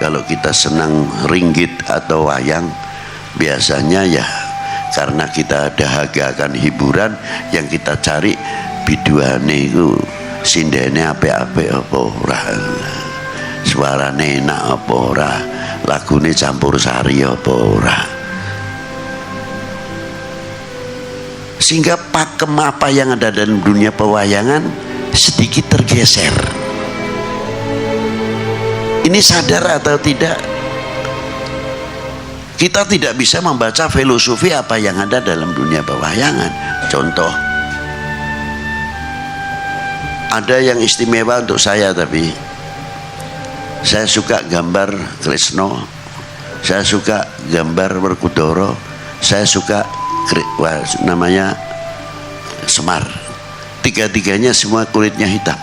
Kalau kita senang ringgit atau wayang, biasanya ya karena kita dahaga akan hiburan, yang kita cari biduane itu sindene apik-apik apa ora, suarane enak apa ora, lagune campur sari apa ora. Sehingga pakem apa yang ada dalam dunia pewayangan sedikit tergeser. Ini sadar atau tidak? Kita tidak bisa membaca filosofi apa yang ada dalam dunia pewayangan. Contoh, ada yang istimewa untuk saya, tapi saya suka gambar Kresno, saya suka gambar Werkudara, saya suka namanya Semar. Tiga-tiganya semua kulitnya hitam.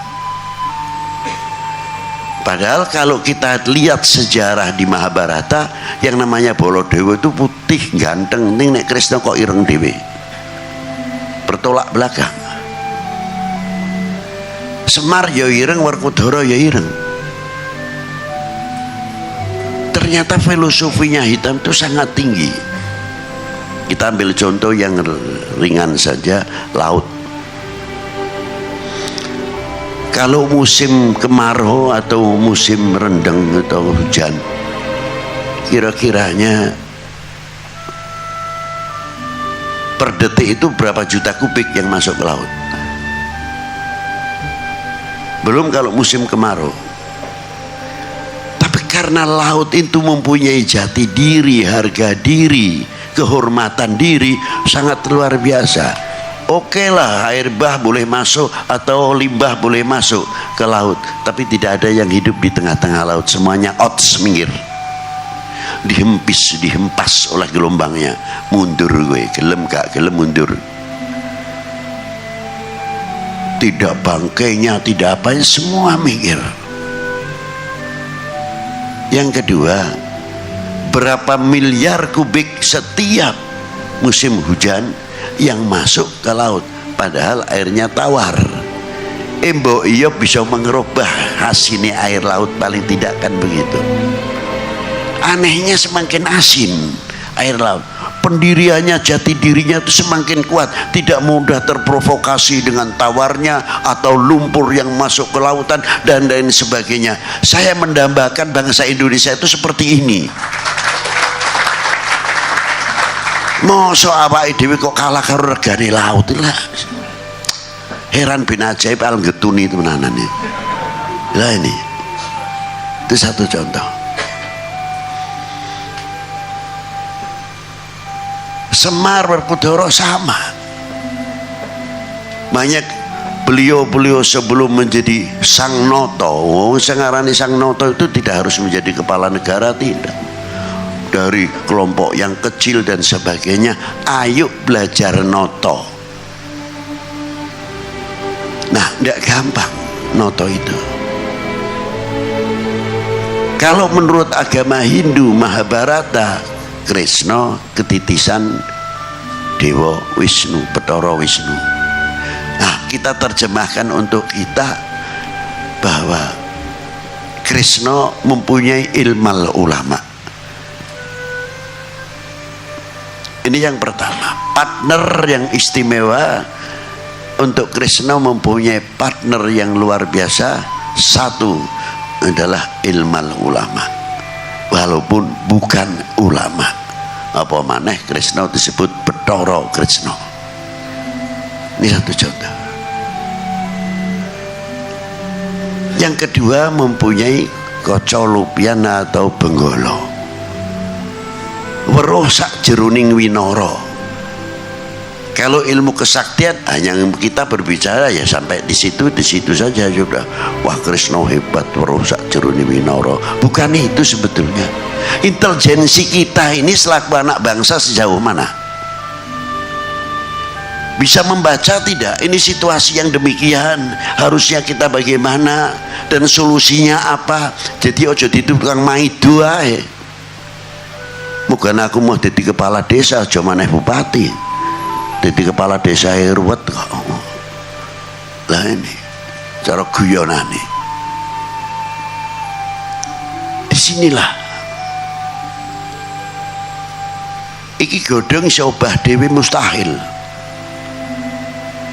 Padahal kalau kita lihat sejarah di Mahabharata, yang namanya Baladewa itu putih ganteng, nek Kresna kok ireng dewe, bertolak belakang. Semar ya ireng, Werkudara ya ireng. Ternyata filosofinya hitam itu sangat tinggi. Kita ambil contoh yang ringan saja, laut. Kalau musim kemarau atau musim rendeng atau hujan, kira-kiranya per detik itu berapa juta kubik yang masuk ke laut? Belum kalau musim kemarau. Tapi karena laut itu mempunyai jati diri, harga diri, kehormatan diri sangat luar biasa. Oke lah, air bah boleh masuk atau limbah boleh masuk ke laut, tapi tidak ada yang hidup di tengah-tengah laut. Semuanya outs, minggir, dihempas oleh gelombangnya. Mundur gue, gelem gak gelem mundur. Tidak bangkainya, tidak apa, semua minggir. Yang kedua, berapa miliar kubik setiap musim hujan yang masuk ke laut, padahal airnya tawar. Mbok iya bisa mengerubah hasilnya air laut, paling tidak kan begitu. Anehnya semakin asin air laut, pendiriannya, jati dirinya itu semakin kuat, tidak mudah terprovokasi dengan tawarnya atau lumpur yang masuk ke lautan dan lain sebagainya. Saya mendambakan bangsa Indonesia itu seperti ini. Mosok awake dhewe kok kalah karo regane laut lah. Heran bin ajaib al getuni itu menanane. Lah ini. Itu satu contoh. Semar Werkudara sama. Banyak beliau-beliau sebelum menjadi Sang Nata. Sing ngarani Sang Nata itu tidak harus menjadi kepala negara, tidak. Dari kelompok yang kecil dan sebagainya, ayo belajar noto. Nah, tidak gampang noto itu. Kalau menurut agama Hindu Mahabharata, Kresna ketitisan Dewa Wisnu, Bathara Wisnu. Nah, kita terjemahkan untuk kita bahwa Kresna mempunyai ilmal ulama. Ini yang pertama, partner yang istimewa untuk Kresna mempunyai partner yang luar biasa. Satu adalah ilmal ulama, walaupun bukan ulama. Apa maneh Kresna disebut Bathara Kresna. Ini satu contoh. Yang kedua, mempunyai kaca lupyan atau benggala, weruh sak jeroning winara. Kalau ilmu kesaktian hanya kita berbicara ya sampai di situ saja sudah. Wah, Kresna hebat, weruh sak jeroning winara. Bukan itu sebetulnya. Intelijensi kita ini selaku anak bangsa sejauh mana? Bisa membaca tidak? Ini situasi yang demikian, harusnya kita bagaimana dan solusinya apa? Jadi ojo ditukang maido ae. Bukan aku mau jadi kepala desa, cuma maneh bupati. Jadi kepala desa ruwet kok. Lah ini cara guyonane. Di disinilah iki godhong iso obah dhewe mustahil.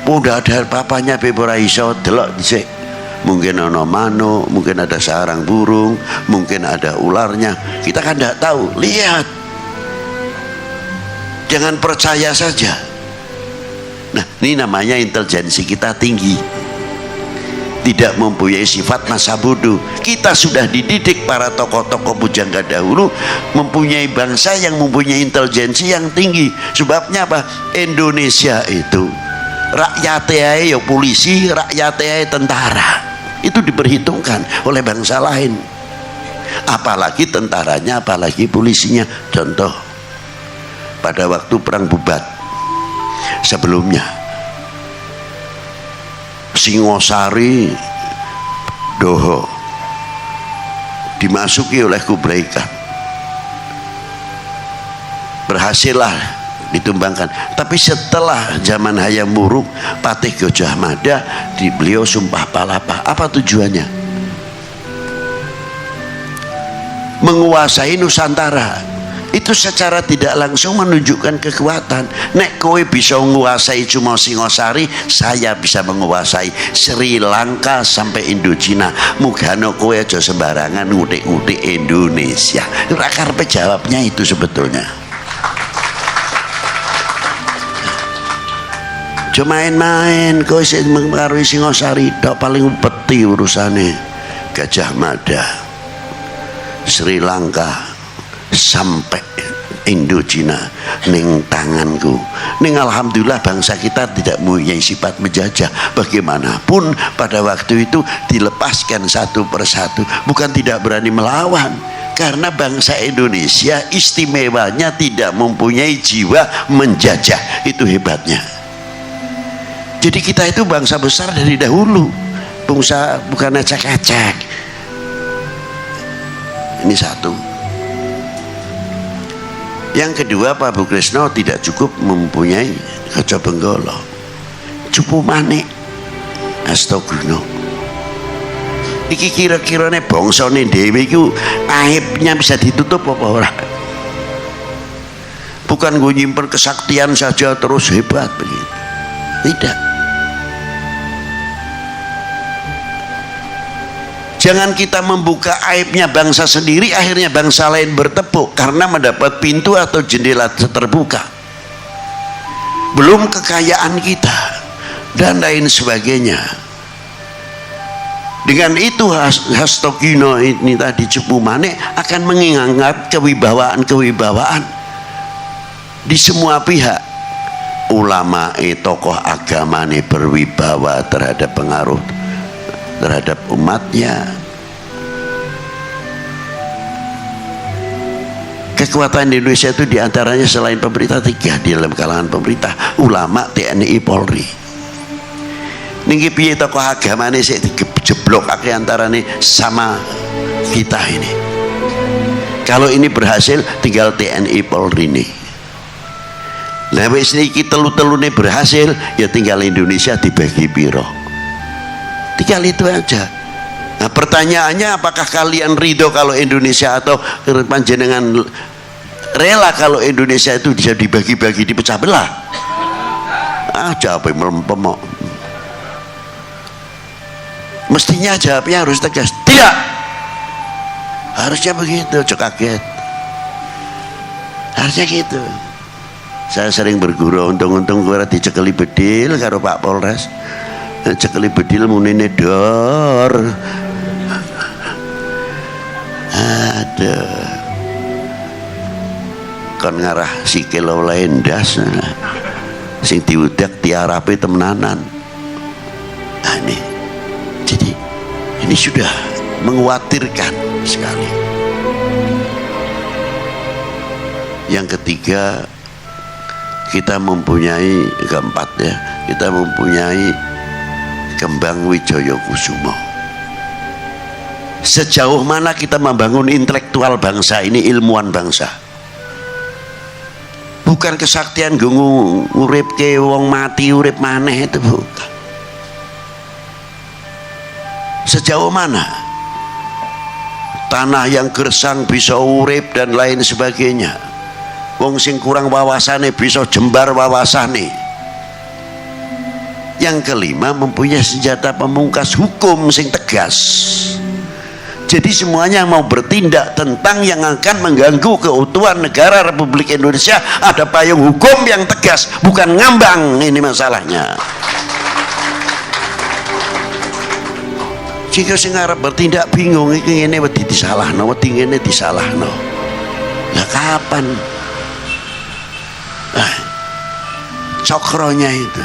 Udah ada papanya ora iso delok dhisik. Mungkin ada manuk, mungkin ada sarang burung, mungkin ada ularnya. Kita kan tidak tahu. Lihat, jangan percaya saja. Nah, ini namanya intelijensi kita tinggi, tidak mempunyai sifat masa bodoh. Kita sudah dididik para tokoh-tokoh pujangga dahulu mempunyai bangsa yang mempunyai intelijensi yang tinggi. Sebabnya apa? Indonesia itu rakyatnya ya polisi, rakyatnya tentara. Itu diperhitungkan oleh bangsa lain, apalagi tentaranya, apalagi polisinya. Contoh, pada waktu perang Bubat sebelumnya, Singosari, Doho dimasuki oleh Kublai Khan, berhasillah ditumbangkan. Tapi setelah zaman Hayam Wuruk, Patih Gajah Mada, beliau sumpah palapa. Apa tujuannya? Menguasai Nusantara. Itu secara tidak langsung menunjukkan kekuatan. Nek kowe bisa menguasai cuma Singosari, saya bisa menguasai Sri Lanka sampai Indochina. Mugano kowe aja sembarangan ngutik-ngutik Indonesia. Ora karepe jawabnya itu sebetulnya. Cuma main-main, kau mengaruhi Singosari, tok paling peti urusane. Gajah Mada, Sri Lanka sampai Indochina ning tanganku. Ning alhamdulillah bangsa kita tidak mempunyai sifat menjajah. Bagaimanapun pada waktu itu dilepaskan satu persatu, bukan tidak berani melawan. Karena bangsa Indonesia istimewanya tidak mempunyai jiwa menjajah. Itu hebatnya. Jadi kita itu bangsa besar dari dahulu, bangsa bukan acak-acak. Ini satu. Yang kedua, Pak Bukresno tidak cukup mempunyai Kaca Benggala, Cupu Manik, Astaguna. Iki kira-kirane bangsane dhewe iku aibnya bisa ditutup apa ora? Bukan gue nyimpen kesaktian saja terus hebat begitu. Tidak. Jangan kita membuka aibnya bangsa sendiri, akhirnya bangsa lain bertepuk karena mendapat pintu atau jendela terbuka. Belum kekayaan kita dan lain sebagainya. Dengan itu Hastogino ini tadi, Cupu Manik akan mengingat kewibawaan di semua pihak. Ulama, tokoh agama ini berwibawa terhadap pengaruh terhadap umatnya. Kekuatan Indonesia itu diantaranya selain pemerintah tiga di dalam kalangan pemerintah: ulama, TNI, Polri. Ninggi piye tokoh agama ini sih dijeblok antara nih sama kita ini. Kalau ini berhasil, tinggal TNI, Polri nih. Lah wis niki telu-telune berhasil, ya tinggal Indonesia dibagi piro. Tinggal itu aja. Nah, pertanyaannya, apakah kalian ridho kalau Indonesia atau panjenengan rela kalau Indonesia itu bisa dibagi-bagi, dipecah belah? Jawabnya melempem. Mestinya jawabnya harus tegas. Tidak. Harusnya begitu, kaget. Harusnya gitu. Saya sering berguru, untung-untung gue dicekeli bedil karo Pak Polres. Cekeli bedil munine dor. Aduh, kon ngarah sikil oleh ndas sing diudak tiarape temenanan. Ini jadi ini sudah mengkhawatirkan sekali. Yang ketiga, kita mempunyai, keempat ya, kita mempunyai Kembang Wijaya Kusuma. Sejauh mana kita membangun intelektual bangsa ini, ilmuwan bangsa? Bukan kesaktian gunung urip ke wong mati urip maneh, itu bukan. Sejauh mana tanah yang gersang bisa urip dan lain sebagainya. Wong sing kurang wawasane bisa jembar wawasane. Yang kelima, mempunyai senjata pamungkas hukum sing tegas. Jadi semuanya mau bertindak tentang yang akan mengganggu keutuhan negara Republik Indonesia, ada payung hukum yang tegas, bukan ngambang. Ini masalahnya. Jika sing arep bertindak bingung, iki ngene wedi disalahno, wedi ngene disalahno. Lah kapan? Cokronya itu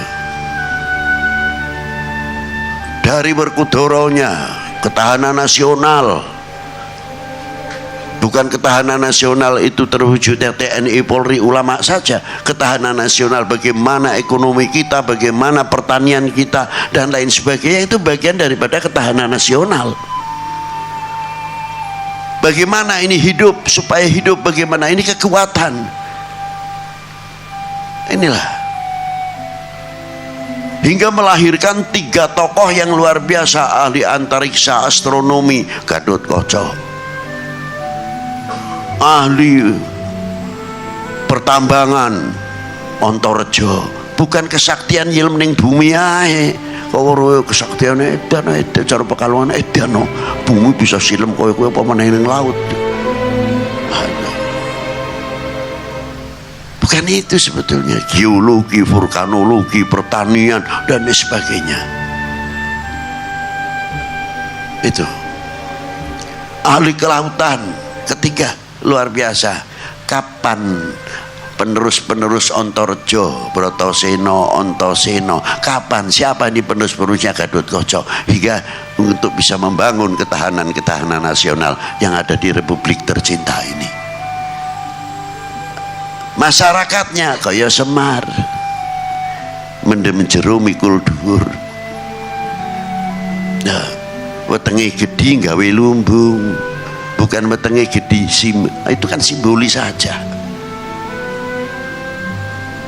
dari Werkudara-nya ketahanan nasional. Bukan ketahanan nasional itu terwujudnya TNI, Polri, ulama saja. Ketahanan nasional bagaimana ekonomi kita, bagaimana pertanian kita dan lain sebagainya, itu bagian daripada ketahanan nasional. Bagaimana ini hidup, supaya hidup bagaimana ini kekuatan. Inilah, hingga melahirkan 3 tokoh yang luar biasa, ahli antariksa, astronomi, Gatotkaca, ahli pertambangan, Antareja. Bukan kesaktian ilmu ning bumi ae, kok kesaktiane edan cara pekaluan edan, bumi bisa silem koyo-koyo apa meneh ning laut. Bukan itu sebetulnya. Geologi, vulkanologi, pertanian dan lain sebagainya. Itu ahli kelautan. Ketiga, luar biasa. Kapan penerus-penerus Antareja, Bratasena, Antasena, kapan, siapa ini penerus-penerusnya Gatotkaca, hingga untuk bisa membangun ketahanan nasional yang ada di Republik tercinta ini. Masyarakatnya kaya Semar, mendem jero mikul dhuwur. Nah, wetenge gedhi gawe lumbung, bukan wetenge gedhi itu kan simbolis saja.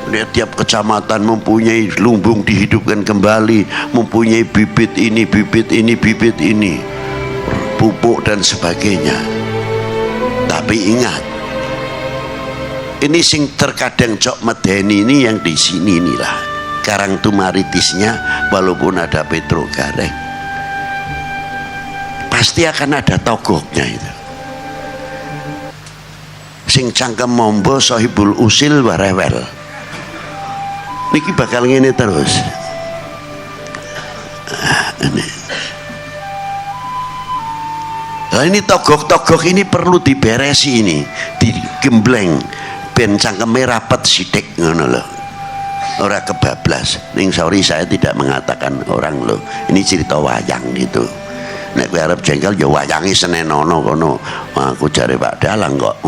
Lihat, tiap kecamatan mempunyai lumbung dihidupkan kembali, mempunyai bibit ini, bibit ini, bibit ini, pupuk dan sebagainya. Tapi ingat, ini sing terkadang cok medeni ini yang di sini inilah Karang Tumaritisnya. Walaupun ada Petrogareng, pasti akan ada togoknya itu. Sing cangkem mombo sahibul usil warewel, niki bakal ngene terus. Nah, ini togok-togok ini perlu diberesi, ini digembleng ben cangkeme rapet sithik ngono lho, ora kebablas. Ning sorry, saya tidak mengatakan orang lho, ini cerita wayang gitu. Nek kowe arep jengkel ya wayange senenono kono. Aku jare Pak Dalang kok